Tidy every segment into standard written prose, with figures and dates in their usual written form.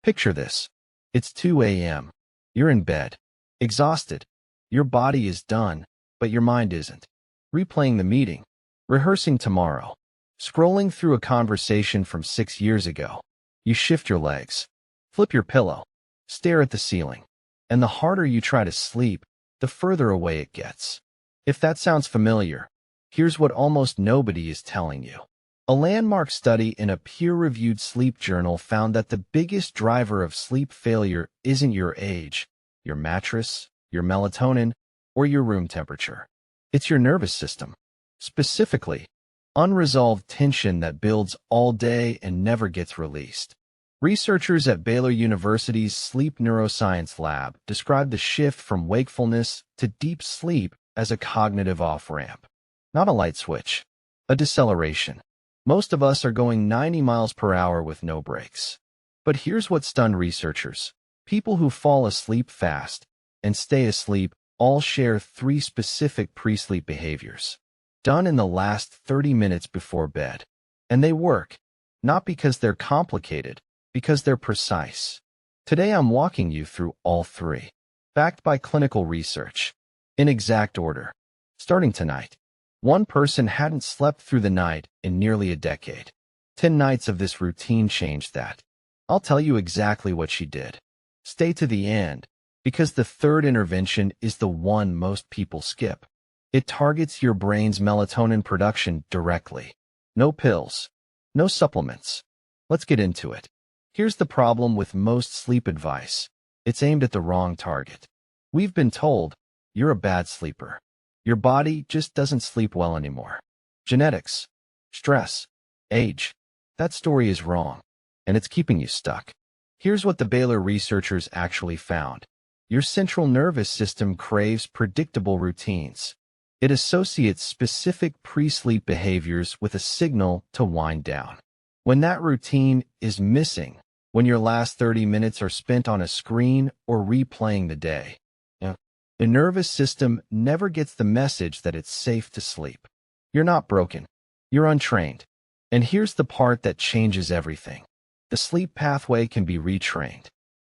Picture this. It's 2 a.m. You're in bed, exhausted. Your body is done, but your mind isn't. Replaying the meeting, rehearsing tomorrow, scrolling through a conversation from 6 years ago. You shift your legs, flip your pillow, stare at the ceiling, and the harder you try to sleep, the further away it gets. If that sounds familiar, here's what almost nobody is telling you. A landmark study in a peer-reviewed sleep journal found that the biggest driver of sleep failure isn't your age, your mattress, your melatonin, or your room temperature. It's your nervous system. Specifically, unresolved tension that builds all day and never gets released. Researchers at Baylor University's Sleep Neuroscience Lab described the shift from wakefulness to deep sleep as a cognitive off-ramp. Not a light switch, a deceleration. Most of us are going 90 miles per hour with no brakes. But here's what stunned researchers. People who fall asleep fast and stay asleep all share 3 specific pre-sleep behaviors, done in the last 30 minutes before bed. And they work, not because they're complicated, because they're precise. Today I'm walking you through all 3, backed by clinical research, in exact order. Starting tonight. One person hadn't slept through the night in nearly a decade. 10 nights of this routine changed that. I'll tell you exactly what she did. Stay to the end, because the third intervention is the one most people skip. It targets your brain's melatonin production directly. No pills, no supplements. Let's get into it. Here's the problem with most sleep advice. It's aimed at the wrong target. We've been told, you're a bad sleeper. Your body just doesn't sleep well anymore. Genetics, stress, age. That story is wrong, and it's keeping you stuck. Here's what the Baylor researchers actually found. Your central nervous system craves predictable routines. It associates specific pre-sleep behaviors with a signal to wind down. When that routine is missing, when your last 30 minutes are spent on a screen or replaying the day, the nervous system never gets the message that it's safe to sleep. You're not broken. You're untrained. And here's the part that changes everything. The sleep pathway can be retrained.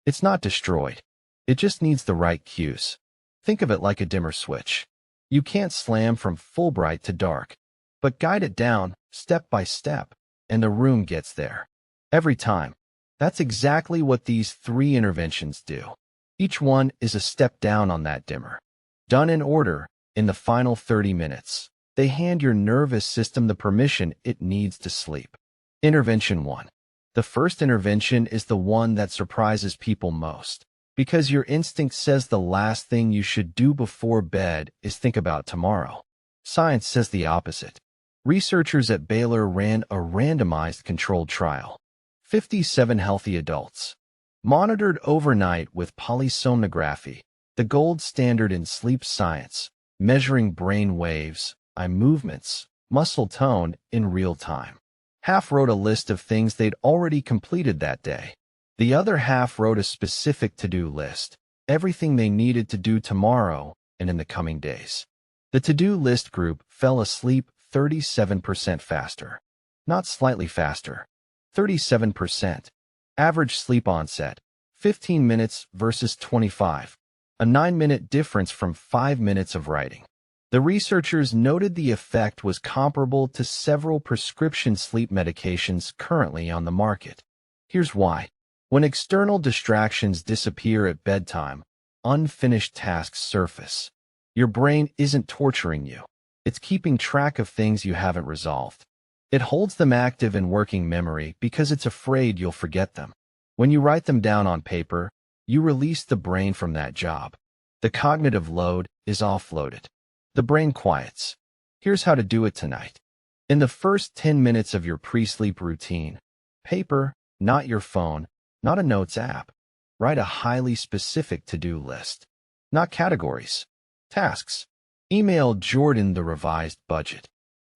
It's not destroyed. It just needs the right cues. Think of it like a dimmer switch. You can't slam from full bright to dark, but guide it down step by step, and the room gets there. Every time. That's exactly what these 3 interventions do. Each one is a step down on that dimmer. Done in order, in the final 30 minutes, they hand your nervous system the permission it needs to sleep. Intervention 1. The first intervention is the one that surprises people most, because your instinct says the last thing you should do before bed is think about tomorrow. Science says the opposite. Researchers at Baylor ran a randomized controlled trial. 57 healthy adults, monitored overnight with polysomnography, the gold standard in sleep science, measuring brain waves, eye movements, muscle tone in real time. Half wrote a list of things they'd already completed that day. The other half wrote a specific to-do list, everything they needed to do tomorrow and in the coming days. The to-do list group fell asleep 37% faster. Not slightly faster. 37%. Average sleep onset, 15 minutes versus 25. A 9-minute difference from 5 minutes of writing. The researchers noted the effect was comparable to several prescription sleep medications currently on the market. Here's why. When external distractions disappear at bedtime, unfinished tasks surface. Your brain isn't torturing you. It's keeping track of things you haven't resolved. It holds them active in working memory because it's afraid you'll forget them. When you write them down on paper, you release the brain from that job. The cognitive load is offloaded. The brain quiets. Here's how to do it tonight. In the first 10 minutes of your pre-sleep routine, paper, not your phone, not a notes app. Write a highly specific to-do list. Not categories. Tasks. Email Jordan the revised budget.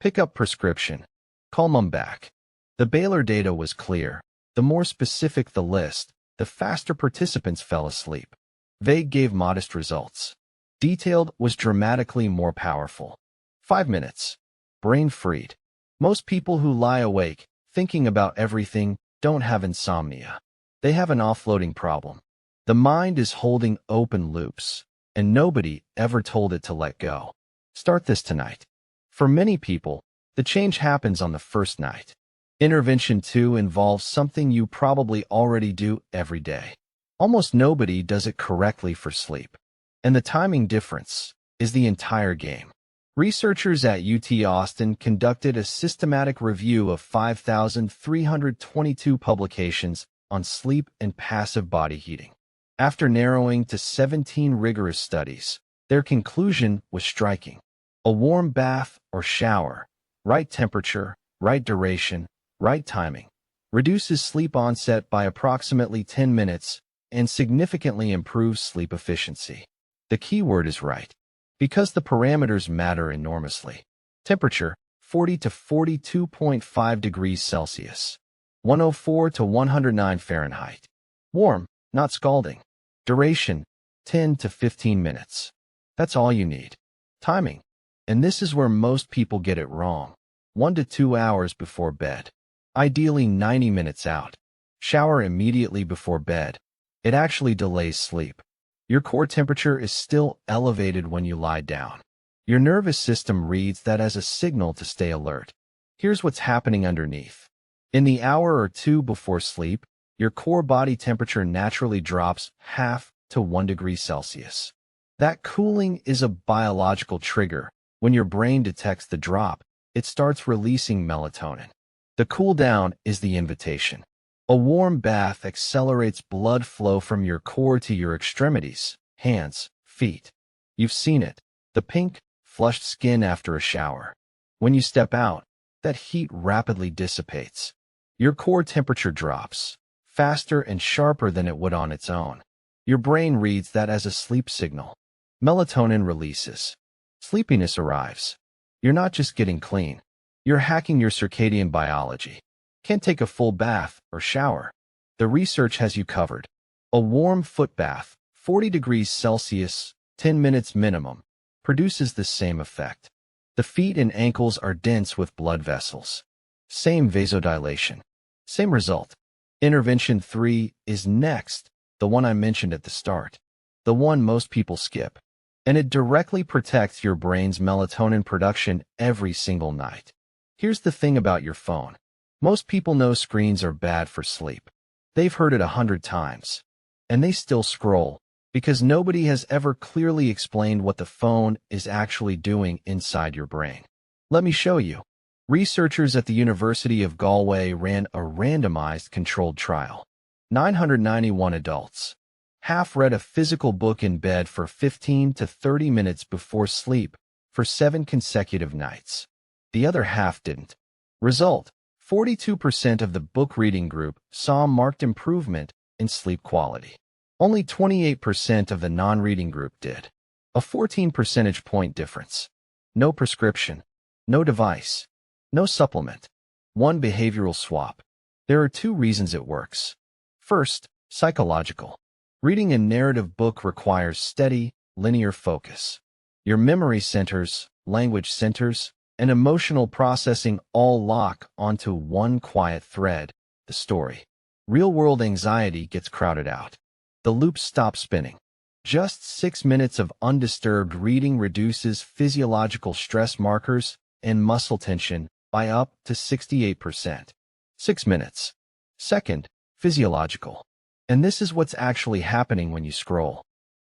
Pick up prescription. Call Mom back. The Baylor data was clear. The more specific the list, the faster participants fell asleep. Vague gave modest results. Detailed was dramatically more powerful. 5 minutes. Brain freed. Most people who lie awake, thinking about everything, don't have insomnia. They have an offloading problem. The mind is holding open loops, and nobody ever told it to let go. Start this tonight. For many people, the change happens on the first night. Intervention 2 involves something you probably already do every day. Almost nobody does it correctly for sleep. And the timing difference is the entire game. Researchers at UT Austin conducted a systematic review of 5,322 publications on sleep and passive body heating. After narrowing to 17 rigorous studies, their conclusion was striking. A warm bath or shower, right temperature, right duration, right timing, reduces sleep onset by approximately 10 minutes and significantly improves sleep efficiency. The key word is right, because the parameters matter enormously. Temperature, 40 to 42.5 degrees Celsius, 104 to 109 Fahrenheit. Warm, not scalding. Duration, 10 to 15 minutes. That's all you need. Timing, and this is where most people get it wrong. 1 to 2 hours before bed. Ideally 90 minutes out. Shower immediately before bed. It actually delays sleep. Your core temperature is still elevated when you lie down. Your nervous system reads that as a signal to stay alert. Here's what's happening underneath. In the hour or two before sleep, your core body temperature naturally drops half to 1 degree Celsius. That cooling is a biological trigger. When your brain detects the drop, it starts releasing melatonin. The cool down is the invitation. A warm bath accelerates blood flow from your core to your extremities, hands, feet. You've seen it, the pink, flushed skin after a shower. When you step out, that heat rapidly dissipates. Your core temperature drops, faster and sharper than it would on its own. Your brain reads that as a sleep signal. Melatonin releases. Sleepiness arrives. You're not just getting clean. You're hacking your circadian biology. Can't take a full bath or shower. The research has you covered. A warm foot bath, 40 degrees Celsius, 10 minutes minimum, produces the same effect. The feet and ankles are dense with blood vessels. Same vasodilation. Same result. Intervention 3 is next, the one I mentioned at the start. The one most people skip. And it directly protects your brain's melatonin production every single night. Here's the thing about your phone. Most people know screens are bad for sleep. They've heard it 100 times. And they still scroll, because nobody has ever clearly explained what the phone is actually doing inside your brain. Let me show you. Researchers at the University of Galway ran a randomized controlled trial. 991 adults. Half read a physical book in bed for 15 to 30 minutes before sleep for 7 consecutive nights. The other half didn't. Result: 42% of the book reading group saw marked improvement in sleep quality. Only 28% of the non-reading group did. A 14 percentage point difference. No prescription. No device. No supplement. One behavioral swap. There are 2 reasons it works. First, psychological. Reading a narrative book requires steady, linear focus. Your memory centers, language centers, and emotional processing all lock onto one quiet thread, the story. Real-world anxiety gets crowded out. The loop stops spinning. Just 6 minutes of undisturbed reading reduces physiological stress markers and muscle tension by up to 68%. 6 minutes. Second, physiological. And this is what's actually happening when you scroll.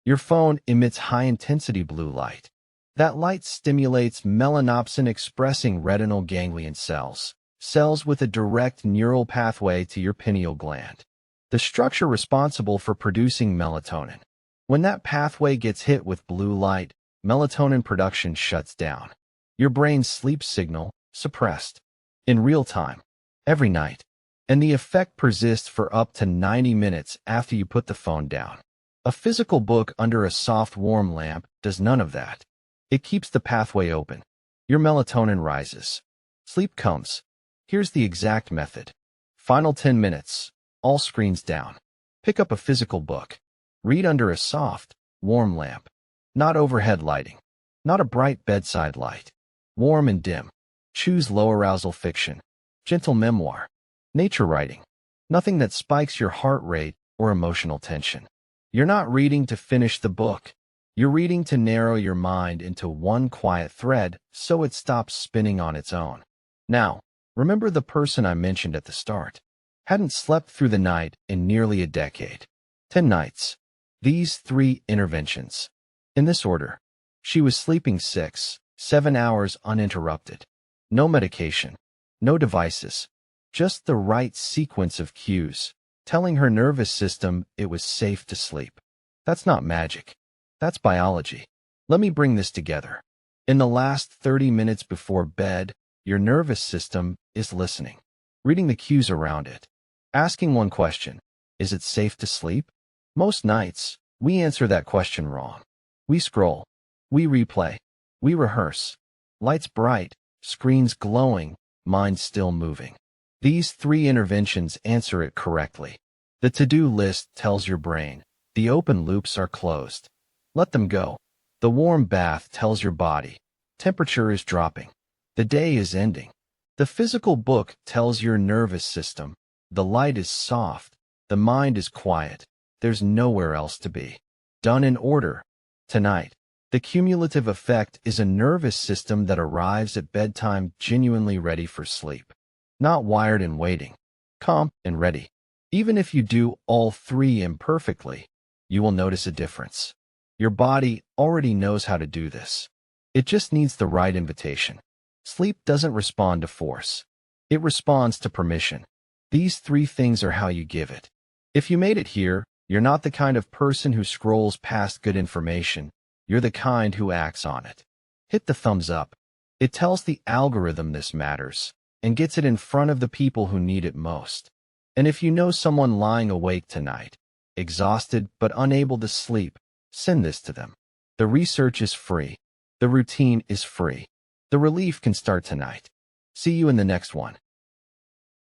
Your phone emits high-intensity blue light. That light stimulates melanopsin-expressing retinal ganglion cells, cells with a direct neural pathway to your pineal gland, the structure responsible for producing melatonin. When that pathway gets hit with blue light, melatonin production shuts down. Your brain's sleep signal suppressed. In real time. Every night. And the effect persists for up to 90 minutes after you put the phone down. A physical book under a soft warm lamp does none of that. It keeps the pathway open. Your melatonin rises. Sleep comes. Here's the exact method. Final 10 minutes. All screens down. Pick up a physical book. Read under a soft, warm lamp. Not overhead lighting. Not a bright bedside light. Warm and dim. Choose low arousal fiction. Gentle memoir. Nature writing. Nothing that spikes your heart rate or emotional tension. You're not reading to finish the book. You're reading to narrow your mind into one quiet thread so it stops spinning on its own. Now, remember the person I mentioned at the start. Hadn't slept through the night in nearly a decade. 10 nights. These 3 interventions. In this order. She was sleeping 6, 7 hours uninterrupted. No medication. No devices. Just the right sequence of cues, telling her nervous system it was safe to sleep. That's not magic. That's biology. Let me bring this together. In the last 30 minutes before bed, your nervous system is listening, reading the cues around it, asking one question: is it safe to sleep? Most nights, we answer that question wrong. We scroll. We replay. We rehearse. Lights bright, screens glowing, mind still moving. These 3 interventions answer it correctly. The to-do list tells your brain, the open loops are closed. Let them go. The warm bath tells your body, temperature is dropping. The day is ending. The physical book tells your nervous system, the light is soft, the mind is quiet, there's nowhere else to be. Done in order. Tonight, the cumulative effect is a nervous system that arrives at bedtime genuinely ready for sleep. Not wired and waiting, calm and ready. Even if you do all 3 imperfectly, you will notice a difference. Your body already knows how to do this. It just needs the right invitation. Sleep doesn't respond to force. It responds to permission. These 3 things are how you give it. If you made it here, you're not the kind of person who scrolls past good information. You're the kind who acts on it. Hit the thumbs up. It tells the algorithm this matters and gets it in front of the people who need it most. And if you know someone lying awake tonight, exhausted but unable to sleep, send this to them. The research is free. The routine is free. The relief can start tonight. See you in the next one.